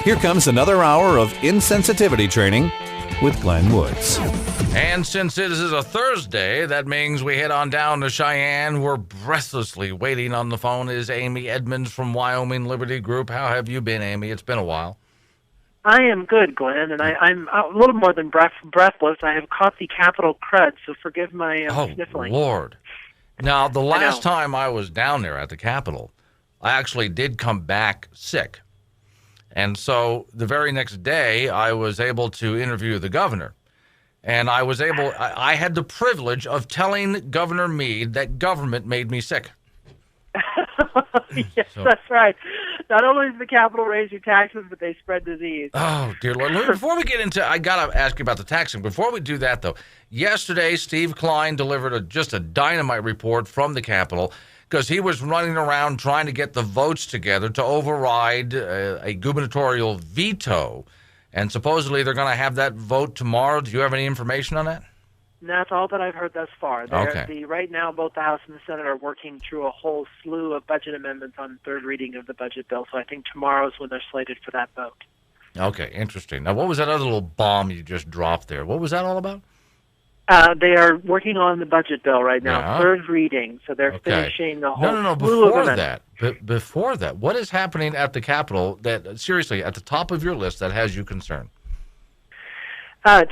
Here comes another hour of insensitivity training with Glenn Woods. And since it is a Thursday, that means we head on down to Cheyenne. We're breathlessly waiting on the phone is Amy Edmonds from Wyoming Liberty Group. How have you been, Amy? It's been a while. I am good, Glenn, and I'm a little more than breathless. I have caught the Capitol crud, so forgive my sniffling. Oh, Lord. Now, the last time I was down there at the Capitol, I actually did come back sick. And so the very next day, I was able to interview the governor. And I had the privilege of telling Governor Meade that government made me sick. Yes, that's right. Not only does the Capitol raise your taxes, but they spread disease. Oh, dear Lord. Before we get into, I got to ask you about the taxing. Before we do that, though, yesterday, Steve Klein delivered just a dynamite report from the Capitol because he was running around trying to get the votes together to override a gubernatorial veto. And supposedly they're going to have that vote tomorrow. Do you have any information on that? That's all that I've heard thus far. Okay. Right now, both the House and the Senate are working through a whole slew of budget amendments on third reading of the budget bill. So I think tomorrow is when they're slated for that vote. Okay, interesting. Now, what was that other little bomb you just dropped there? What was that all about? They are working on the budget bill right now, third reading. So they're finishing the whole slew of amendments. Before that, what is happening at the Capitol that, seriously, at the top of your list that has you concerned?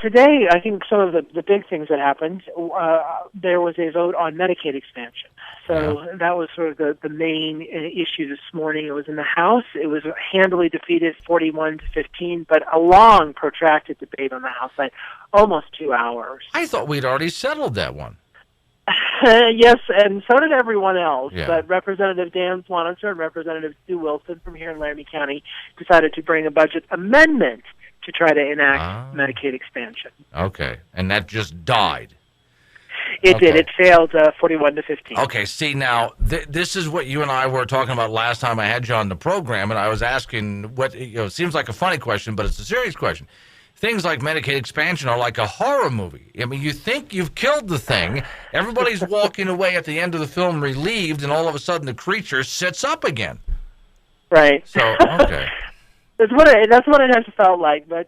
Today, I think some of the big things that happened, there was a vote on Medicaid expansion. So that was sort of the main issue this morning. It was in the House. It was handily defeated 41-15, but a long, protracted debate on the House side, almost 2 hours. I thought we'd already settled that one. Yes, and so did everyone else. Yeah. But Representative Dan Swanitzer and Representative Sue Wilson from here in Laramie County decided to bring a budget amendment to try to enact Medicaid expansion. Okay, and that just died. It did. It failed 41-15. Okay, see, now, this is what you and I were talking about last time I had you on the program, and I was asking it seems like a funny question, but it's a serious question. Things like Medicaid expansion are like a horror movie. I mean, you think you've killed the thing, everybody's walking away at the end of the film relieved, and all of a sudden the creature sits up again. Right. So, okay. That's what it has felt like, but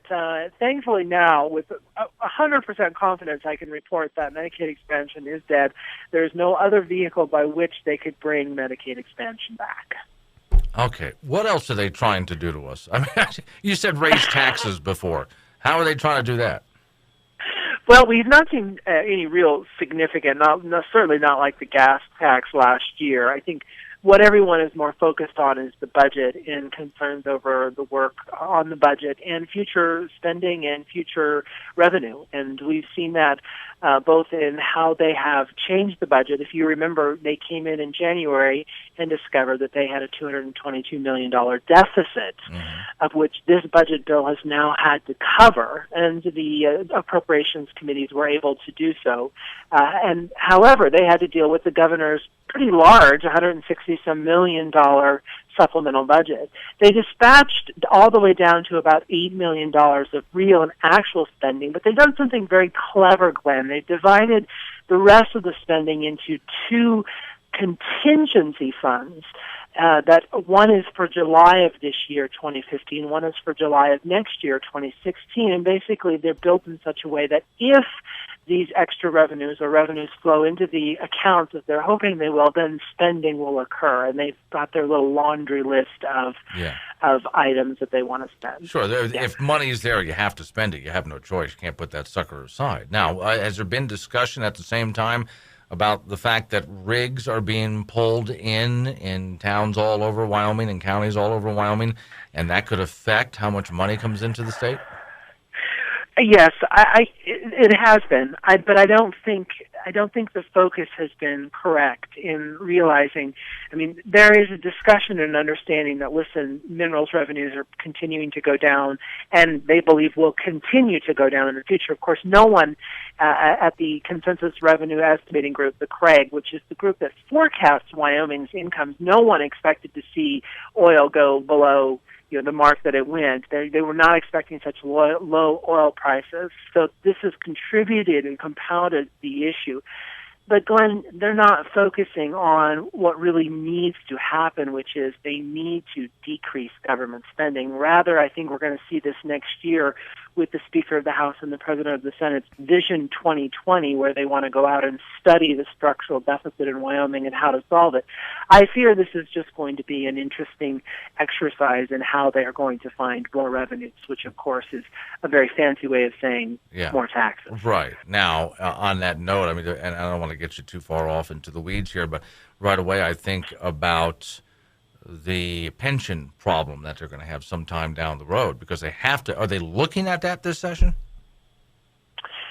thankfully now, with 100% confidence, I can report that Medicaid expansion is dead. There's no other vehicle by which they could bring Medicaid expansion back. Okay, what else are they trying to do to us? I mean, you said raise taxes before. How are they trying to do that? Well, we've not seen any real significant, certainly not like the gas tax last year. I think what everyone is more focused on is the budget and concerns over the work on the budget and future spending and future revenue. And we've seen that both in how they have changed the budget. If you remember, they came in January and discovered that they had a $222 million deficit, of which this budget bill has now had to cover, and the appropriations committees were able to do so. And however, they had to deal with the governor's pretty large $160-some million supplemental budget. They dispatched all the way down to about $8 million of real and actual spending, but they've done something very clever, Glenn. They've divided the rest of the spending into two contingency funds. That one is for July of this year, 2015. One is for July of next year, 2016. And basically, they're built in such a way that if these extra revenues or revenues flow into the accounts that they're hoping they will, then spending will occur. And they've got their little laundry list of items that they want to spend. Sure. If money's there, you have to spend it. You have no choice. You can't put that sucker aside. Now, has there been discussion at the same time about the fact that rigs are being pulled in towns all over Wyoming and counties all over Wyoming, and that could affect how much money comes into the state? Yes, it has been, but I don't think the focus has been correct in realizing. I mean, there is a discussion and understanding that minerals revenues are continuing to go down, and they believe will continue to go down in the future. Of course, no one at the Consensus Revenue Estimating Group, the CREG, which is the group that forecasts Wyoming's incomes, no one expected to see oil go below the mark that it went. They were not expecting such low oil prices. So this has contributed and compounded the issue. But Glenn, they're not focusing on what really needs to happen, which is they need to decrease government spending. Rather, I think we're going to see this next year with the Speaker of the House and the President of the Senate's Vision 2020, where they want to go out and study the structural deficit in Wyoming and how to solve it. I fear this is just going to be an interesting exercise in how they are going to find more revenues, which, of course, is a very fancy way of saying more taxes. Right. Now, on that note, I mean, and I don't want to get you too far off into the weeds here, but right away I think about the pension problem that they're going to have sometime down the road, because they have to. Are they looking at that this session?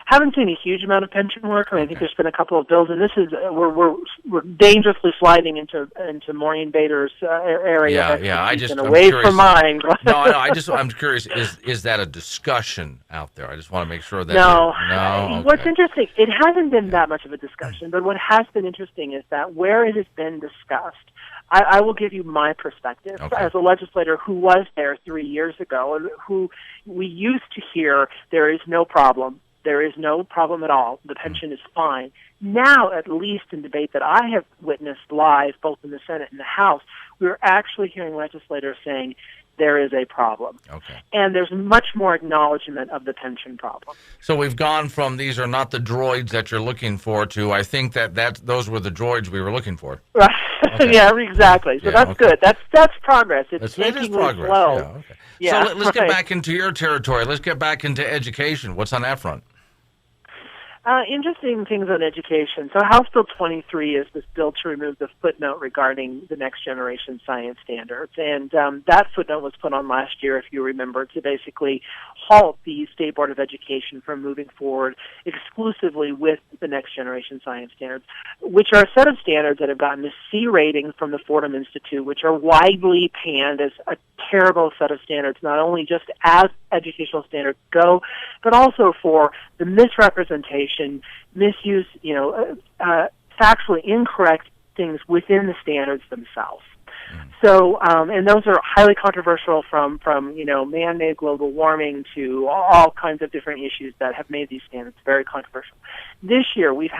Haven't seen a huge amount of pension work. I mean, I think there's been a couple of bills, and this is we're dangerously sliding into Maureen Bader's area. I'm away curious. from mine. I'm curious. Is that a discussion out there? I just want to make sure that no. Okay. What's interesting, it hasn't been that much of a discussion, but what has been interesting is that where it has been discussed, I will give you my perspective as a legislator who was there 3 years ago, and who we used to hear there is no problem. There is no problem at all. The pension is fine. Now, at least in debate that I have witnessed live, both in the Senate and the House, we're actually hearing legislators saying there is a problem. Okay. And there's much more acknowledgement of the pension problem. So we've gone from these are not the droids that you're looking for to I think that those were the droids we were looking for. Right. Okay. Yeah, exactly. So that's good. That's progress. It is progress. Slow. Yeah, okay. So let's get back into your territory. Let's get back into education. What's on that front? Interesting things on education. So House Bill 23 is this bill to remove the footnote regarding the next generation science standards. And that footnote was put on last year, if you remember, to basically halt the State Board of Education from moving forward exclusively with the next generation science standards, which are a set of standards that have gotten a C rating from the Fordham Institute, which are widely panned as a terrible set of standards, not only just as educational standards go, but also for the misrepresentation, misuse, factually incorrect things within the standards themselves. So, and those are highly controversial from man-made global warming to all kinds of different issues that have made these standards very controversial. This year, we've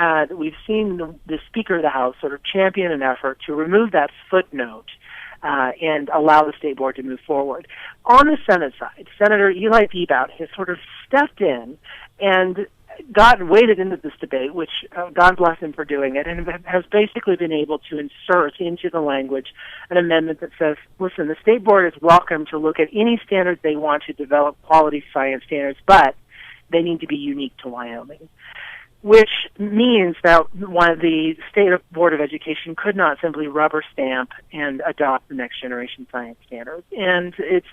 seen the Speaker of the House sort of champion an effort to remove that footnote and allow the State Board to move forward. On the Senate side, Senator Eli Bebout has sort of stepped in and waded into this debate, which God bless him for doing it, and has basically been able to insert into the language an amendment that says, listen, the State Board is welcome to look at any standards they want to develop quality science standards, but they need to be unique to Wyoming. Which means that the State Board of Education could not simply rubber stamp and adopt the next generation science standards. And it's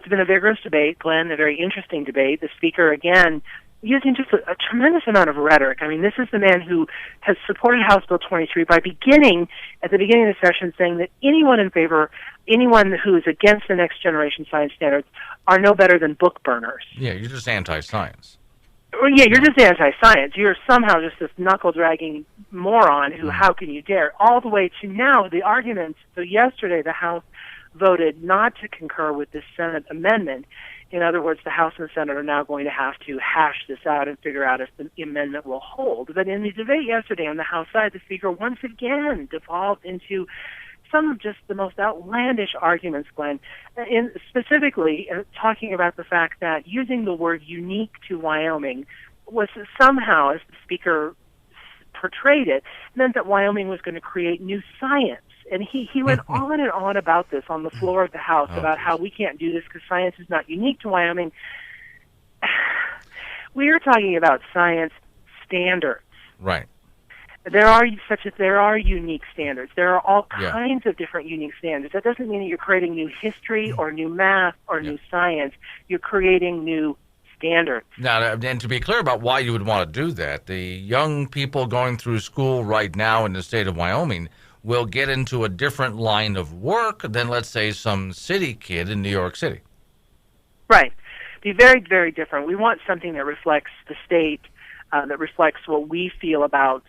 been a vigorous debate, Glenn, a very interesting debate. The Speaker, again, using just a tremendous amount of rhetoric. I mean, this is the man who has supported House Bill 23 at the beginning of the session, saying that anyone who is against the next generation science standards are no better than book burners. Yeah, you're just anti-science. Well, yeah, you're just anti-science. You're somehow just this knuckle-dragging moron who, how can you dare? All the way to now, the arguments. So yesterday, the House voted not to concur with this Senate amendment. In other words, the House and the Senate are now going to have to hash this out and figure out if the amendment will hold. But in the debate yesterday on the House side, the Speaker once again devolved into some of just the most outlandish arguments, Glenn, specifically talking about the fact that using the word unique to Wyoming was somehow, as the Speaker portrayed it, meant that Wyoming was going to create new science. And he went on and on about this on the floor of the House, about how we can't do this because science is not unique to Wyoming. We are talking about science standards. Right. There are unique standards. There are all kinds of different unique standards. That doesn't mean that you're creating new history or new math or new science. You're creating new standards. Now, and to be clear about why you would want to do that, the young people going through school right now in the state of Wyoming will get into a different line of work than, let's say, some city kid in New York City. Right. Be very, very different. We want something that reflects the state, that reflects what we feel about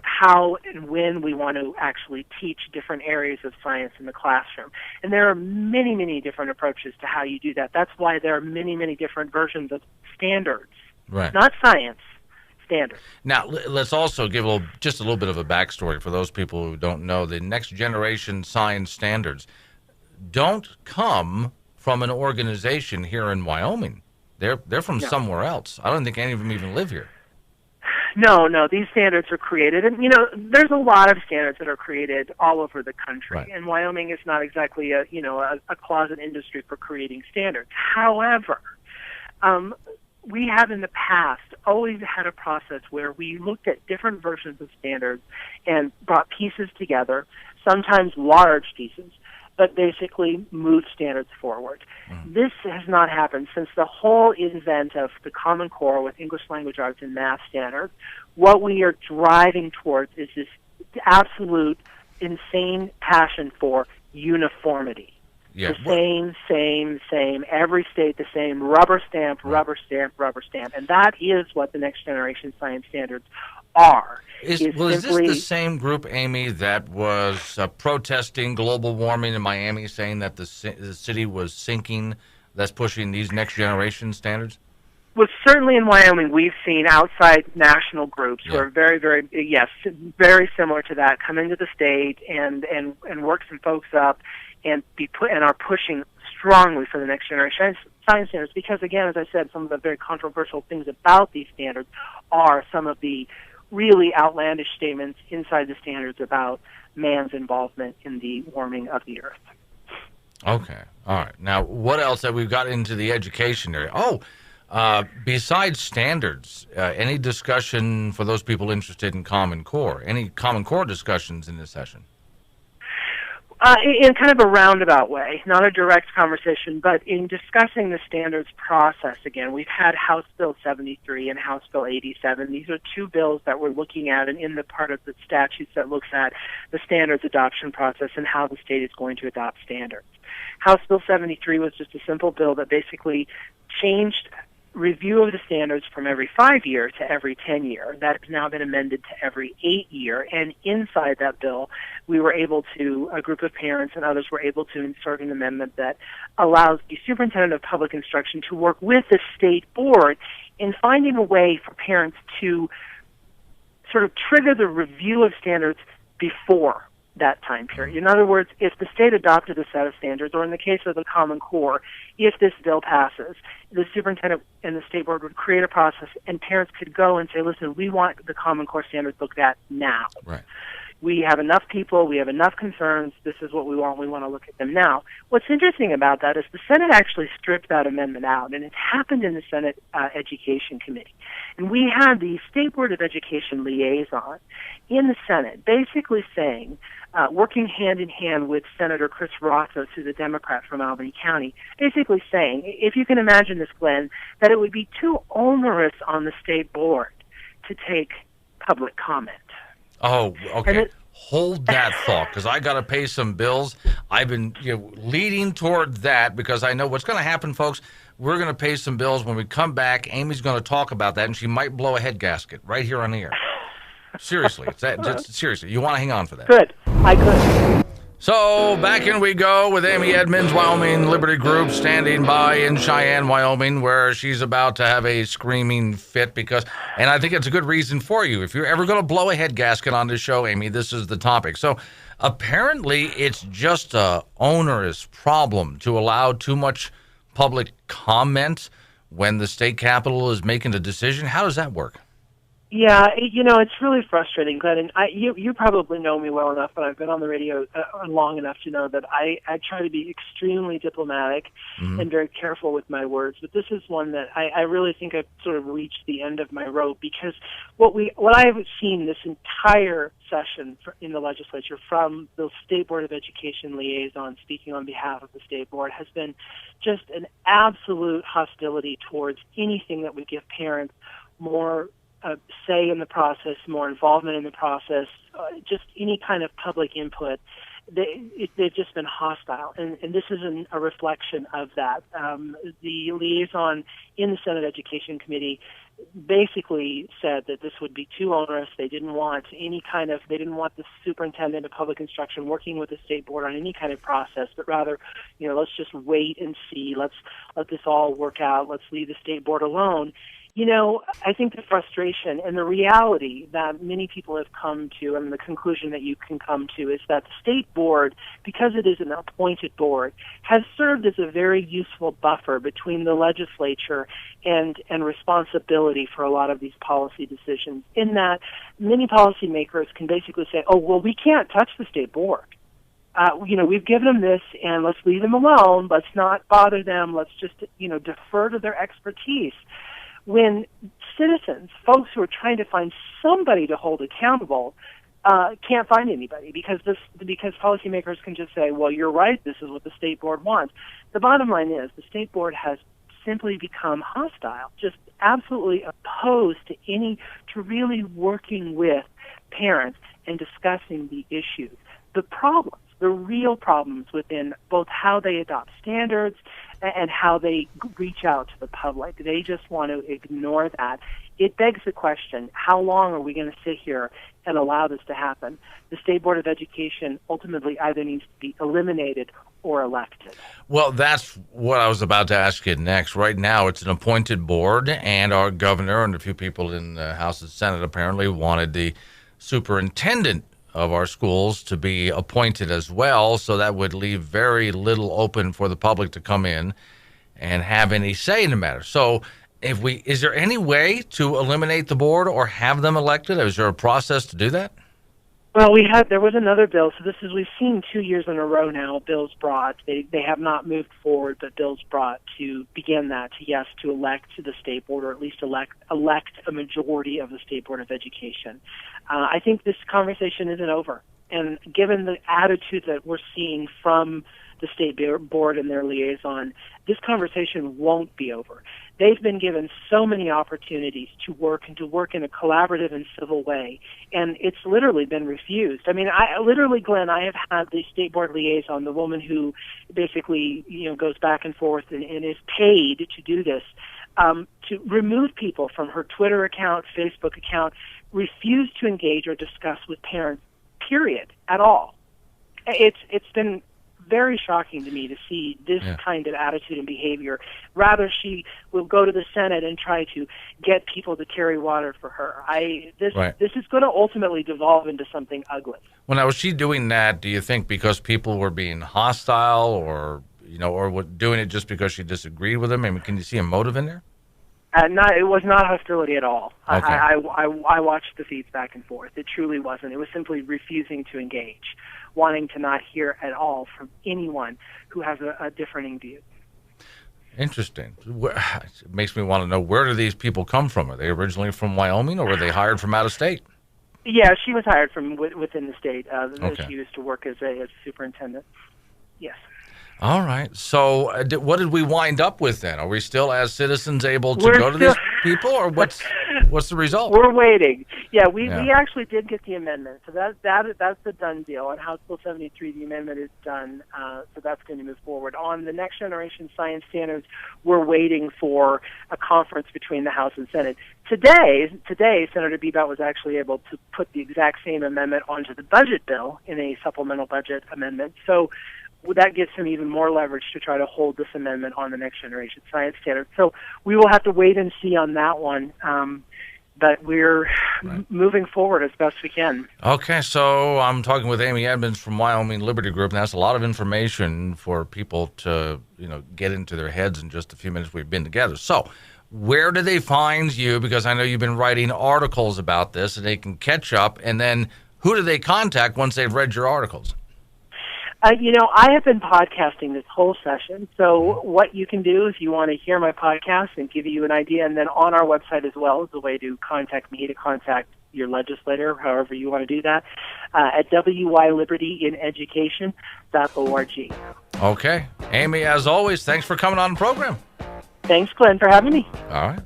how and when we want to actually teach different areas of science in the classroom. And there are many, many different approaches to how you do that. That's why there are many, many different versions of standards. Right. Not science, standard. Now, let's also give just a little bit of a backstory for those people who don't know. The next generation science standards don't come from an organization here in Wyoming. They're from somewhere else. I don't think any of them even live here. No, these standards are created, and there's a lot of standards that are created all over the country, right. And Wyoming is not exactly a closet industry for creating standards. However, we have in the past always had a process where we looked at different versions of standards and brought pieces together, sometimes large pieces, but basically moved standards forward. This has not happened since the whole invent of the Common Core with English Language Arts and Math standards. What we are driving towards is this absolute, insane passion for uniformity. Yeah. The same, every state the same, rubber stamp, rubber stamp, rubber stamp. And that is what the next generation science standards are. Is this the same group, Amy, that was protesting global warming in Miami, saying that the city was sinking, that's pushing these next generation standards? Well, certainly in Wyoming, we've seen outside national groups who are very, very, very similar to that come into the state and work some folks up and are pushing strongly for the next generation science standards because, again, as I said, some of the very controversial things about these standards are some of the really outlandish statements inside the standards about man's involvement in the warming of the earth. Okay. All right. Now, what else have we got into the education area? Besides standards, any discussion for those people interested in Common Core? Any Common Core discussions in this session? In kind of a roundabout way, not a direct conversation, but in discussing the standards process, again, we've had House Bill 73 and House Bill 87. These are two bills that we're looking at and in the part of the statutes that looks at the standards adoption process and how the state is going to adopt standards. House Bill 73 was just a simple bill that basically changed review of the standards from every 5 year to every 10 year. That has now been amended to every 8 year. And inside that bill, a group of parents and others were able to insert an amendment that allows the superintendent of public instruction to work with the state board in finding a way for parents to sort of trigger the review of standards before that time period. In other words, if the state adopted a set of standards, or in the case of the Common Core, if this bill passes, the superintendent and the state board would create a process and parents could go and say, listen, we want the Common Core standards looked at now. Right. We have enough people, we have enough concerns, this is what we want to look at them now. What's interesting about that is the Senate actually stripped that amendment out, and it happened in the Senate Education Committee. And we had the State Board of Education liaison in the Senate basically saying, working hand in hand with Senator Chris Rossos, who's a Democrat from Albany County, basically saying, if you can imagine this, Glenn, that it would be too onerous on the state board to take public comment. Oh, okay. Hold that thought, because I got to pay some bills. I've been leading toward that because I know what's going to happen, folks. We're going to pay some bills. When we come back, Amy's going to talk about that, and she might blow a head gasket right here on the air. Seriously. Seriously. You want to hang on for that. Good. I could. So back in we go with Amy Edmonds, Wyoming Liberty Group, standing by in Cheyenne, Wyoming, where she's about to have a screaming fit and I think it's a good reason for you. If you're ever going to blow a head gasket on this show, Amy, this is the topic. So apparently it's just a onerous problem to allow too much public comment when the state capitol is making a decision. How does that work? Yeah, it's really frustrating, Glenn. And you probably know me well enough, but I've been on the radio long enough to know that I try to be extremely diplomatic and very careful with my words. But this is one that I really think I've sort of reached the end of my rope, because what I have seen this entire session in the legislature from the State Board of Education liaison speaking on behalf of the state board has been just an absolute hostility towards anything that would give parents more say in the process, more involvement in the process, just any kind of public input. They've just been hostile, and this is a reflection of that. The liaison in the Senate Education Committee basically said that this would be too onerous. They didn't want the superintendent of public instruction working with the state board on any kind of process, but rather, let's just wait and see. Let's let this all work out. Let's leave the state board alone. I think the frustration and the reality that many people have come to, and the conclusion that you can come to, is that the state board, because it is an appointed board, has served as a very useful buffer between the legislature and responsibility for a lot of these policy decisions, in that many policymakers can basically say, oh, well, we can't touch the state board. We've given them this, and let's leave them alone. Let's not bother them. Let's just, defer to their expertise. When citizens, folks who are trying to find somebody to hold accountable, can't find anybody because policymakers can just say, well, you're right, this is what the state board wants. The bottom line is the state board has simply become hostile, just absolutely opposed to really working with parents and discussing the issues. The real problems within both how they adopt standards and how they reach out to the public. They just want to ignore that. It begs the question, how long are we going to sit here and allow this to happen? The State Board of Education ultimately either needs to be eliminated or elected. Well, that's what I was about to ask you next. Right now, it's an appointed board, and our governor and a few people in the House and Senate apparently wanted the superintendent of our schools to be appointed as well, so that would leave very little open for the public to come in and have any say in the matter. So is there any way to eliminate the board or have them elected? Is there a process to do that? Well, there was another bill. So we've seen 2 years in a row now, bills brought. They have not moved forward, but bills brought to begin that, to elect to the state board, or at least elect a majority of the State Board of Education. I think this conversation isn't over. And given the attitude that we're seeing from the state board and their liaison, this conversation won't be over. They've been given so many opportunities to work in a collaborative and civil way, and it's literally been refused. I mean, Glenn, I have had the state board liaison, the woman who basically, goes back and forth and is paid to do this, to remove people from her Twitter account, Facebook account, refuse to engage or discuss with parents, period, at all. It's been very shocking to me to see this kind of attitude and behavior. Rather, she will go to the Senate and try to get people to carry water for her. This is going to ultimately devolve into something ugly. Well, now, was she doing that, do you think, because people were being hostile, or doing it just because she disagreed with them? I mean, can you see a motive in there? It was not hostility at all. Okay. I watched the feeds back and forth. It truly wasn't. It was simply refusing to engage, wanting to not hear at all from anyone who has a differing view. Interesting. It makes me want to know, where do these people come from? Are they originally from Wyoming, or were they hired from out of state? Yeah, she was hired from within the state. Okay. She used to work as a superintendent. Yes. All right. So what did we wind up with then? Are we still, as citizens, able to go to these people, or what's the result? We're waiting. Yeah, we actually did get the amendment. So that's a done deal. On House Bill 73, the amendment is done. So that's going to move forward. On the next generation science standards, we're waiting for a conference between the House and Senate. Today, Senator Bebout was actually able to put the exact same amendment onto the budget bill in a supplemental budget amendment. So that gives him even more leverage to try to hold this amendment on the next generation science standard. So we will have to wait and see on that one. But we're moving forward as best we can. Okay, so I'm talking with Amy Edmonds from Wyoming Liberty Group, and that's a lot of information for people to, get into their heads in just a few minutes we've been together. So where do they find you? Because I know you've been writing articles about this, and they can catch up. And then who do they contact once they've read your articles? I have been podcasting this whole session, so what you can do if you want to hear my podcast and give you an idea, and then on our website as well is a way to contact me, to contact your legislator, however you want to do that, at wylibertyineducation.org. Okay. Amy, as always, thanks for coming on the program. Thanks, Glenn, for having me. All right.